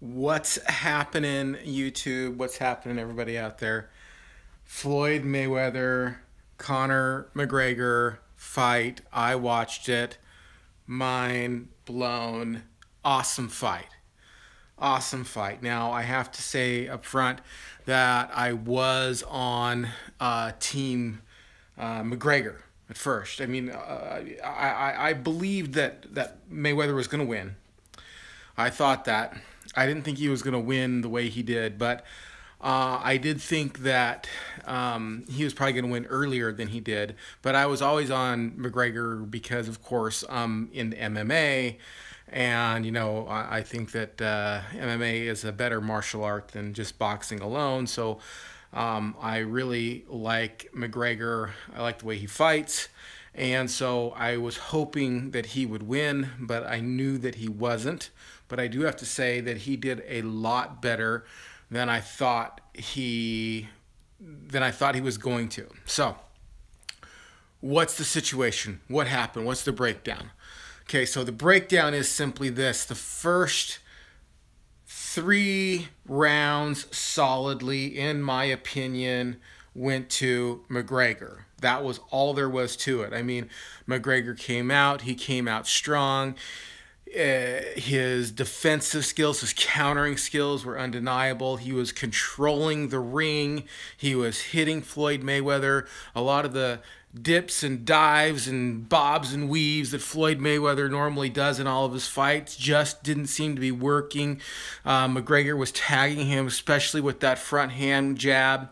What's happening, YouTube? What's happening, everybody out there? Floyd Mayweather, Conor McGregor fight. I watched it. Mind blown. Awesome fight. Awesome fight. Now, I have to say up front that I was on Team McGregor at first. I mean, I believed that Mayweather was going to win. I thought that. I didn't think he was going to win the way he did, but I did think that he was probably going to win earlier than he did. But I was always on McGregor because, of course, in MMA, and I think that MMA is a better martial art than just boxing alone. So I really like McGregor. I like the way he fights. And so I was hoping that he would win, but I knew that he wasn't. But I do have to say that he did a lot better than I thought he was going to. So, what's the situation? What happened? What's the breakdown? Okay, so the breakdown is simply this. The first 3 rounds solidly, in my opinion, went to McGregor. That was all there was to it. I mean, McGregor came out. He came out strong. His defensive skills, his countering skills were undeniable. He was controlling the ring. He was hitting Floyd Mayweather. A lot of the dips and dives and bobs and weaves that Floyd Mayweather normally does in all of his fights just didn't seem to be working. McGregor was tagging him, especially with that front hand jab.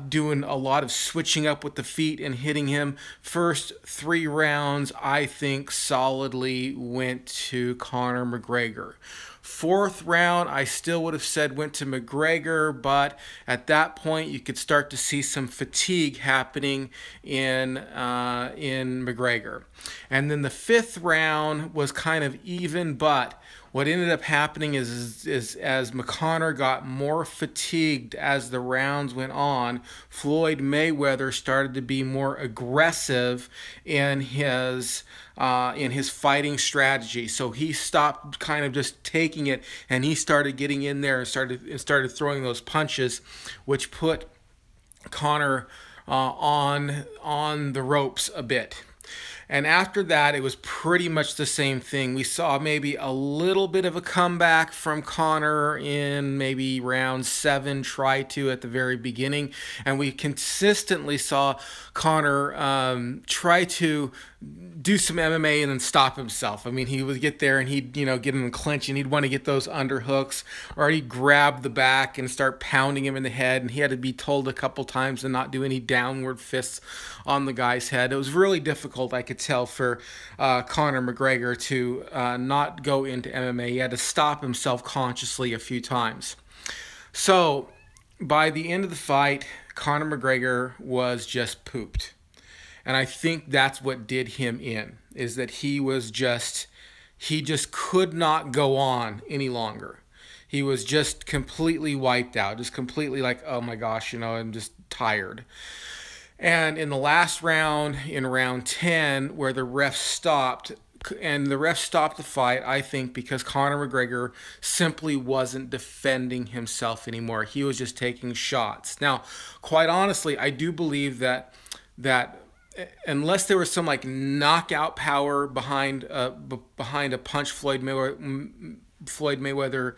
Doing a lot of switching up with the feet and hitting him. First 3 rounds, I think, solidly went to Conor McGregor. Fourth round, I still would have said went to McGregor, but at that point, you could start to see some fatigue happening in McGregor. And then the fifth round was kind of even, but what ended up happening is as Conor got more fatigued as the rounds went on, Floyd Mayweather started to be more aggressive in his fighting strategy. So he stopped kind of just taking it, and he started getting in there and started throwing those punches, which put Conor on the ropes a bit. And after that, it was pretty much the same thing. We saw maybe a little bit of a comeback from Conor in maybe round 7, try to at the very beginning. And we consistently saw Conor try to do some MMA and then stop himself. I mean, he would get there and he'd, get him in clinch, and he'd want to get those underhooks, or he'd grab the back and start pounding him in the head. And he had to be told a couple times to not do any downward fists on the guy's head. It was really difficult, I could tell, for Conor McGregor to not go into MMA. He had to stop himself consciously a few times. So by the end of the fight, Conor McGregor was just pooped. And I think that's what did him in, is that he just could not go on any longer. He was just completely wiped out, just completely like, oh my gosh, I'm just tired. And in the last round, in round 10, where the ref stopped, and the ref stopped the fight, I think, because Conor McGregor simply wasn't defending himself anymore. He was just taking shots. Now, quite honestly, I do believe that unless there was some like knockout power behind a punch Floyd Mayweather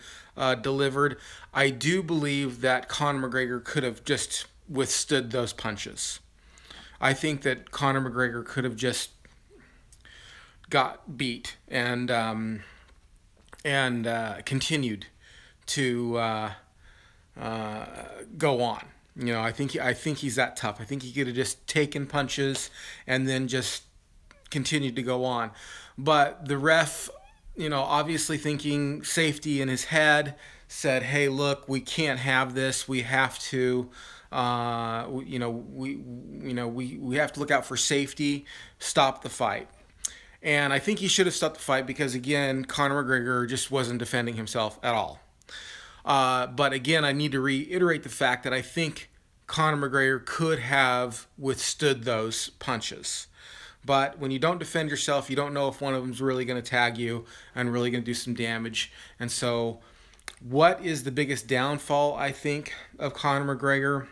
delivered, I do believe that Conor McGregor could have just withstood those punches. I think that Conor McGregor could have just got beat and continued to go on. I think he's that tough. I think he could have just taken punches and then just continued to go on. But the ref, obviously thinking safety in his head, said, "Hey, look, we can't have this. We have to, we have to look out for safety. Stop the fight." And I think he should have stopped the fight because, again, Conor McGregor just wasn't defending himself at all. But again, I need to reiterate the fact that I think Conor McGregor could have withstood those punches. But when you don't defend yourself, you don't know if one of them is really going to tag you and really going to do some damage. And so What is the biggest downfall, I think, of Conor McGregor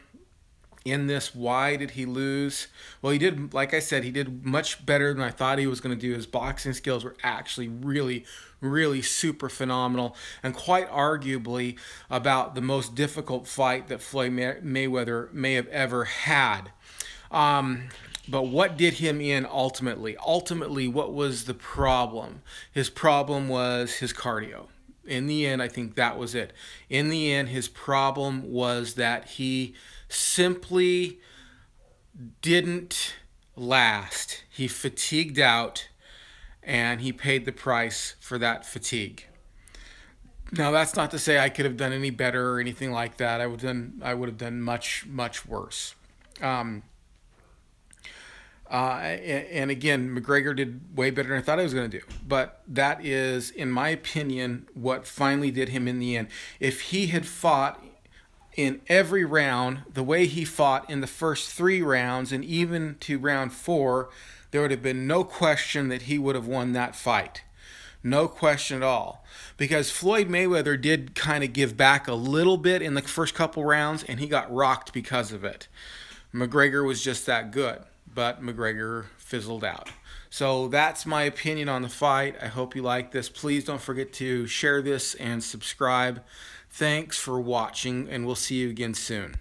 in this? Why did he lose? Well, he did, like I said, he did much better than I thought he was going to do. His boxing skills were actually really, really super phenomenal, and quite arguably about the most difficult fight that Floyd Mayweather may have ever had. But what did him in ultimately? Ultimately, what was the problem? His problem was his cardio. In the end, I think that was it. In the end, his problem was that he simply didn't last. He fatigued out, and he paid the price for that fatigue. Now, that's not to say I could have done any better or anything like that. I would have done much, much worse. Um, and again, McGregor did way better than I thought he was going to do. But that is, in my opinion, what finally did him in the end. If he had fought in every round the way he fought in the first 3 rounds and even to round 4, there would have been no question that he would have won that fight. No question at all. Because Floyd Mayweather did kind of give back a little bit in the first couple rounds, and he got rocked because of it. McGregor was just that good, but McGregor fizzled out. So that's my opinion on the fight. I hope you like this. Please don't forget to share this and subscribe. Thanks for watching, and we'll see you again soon.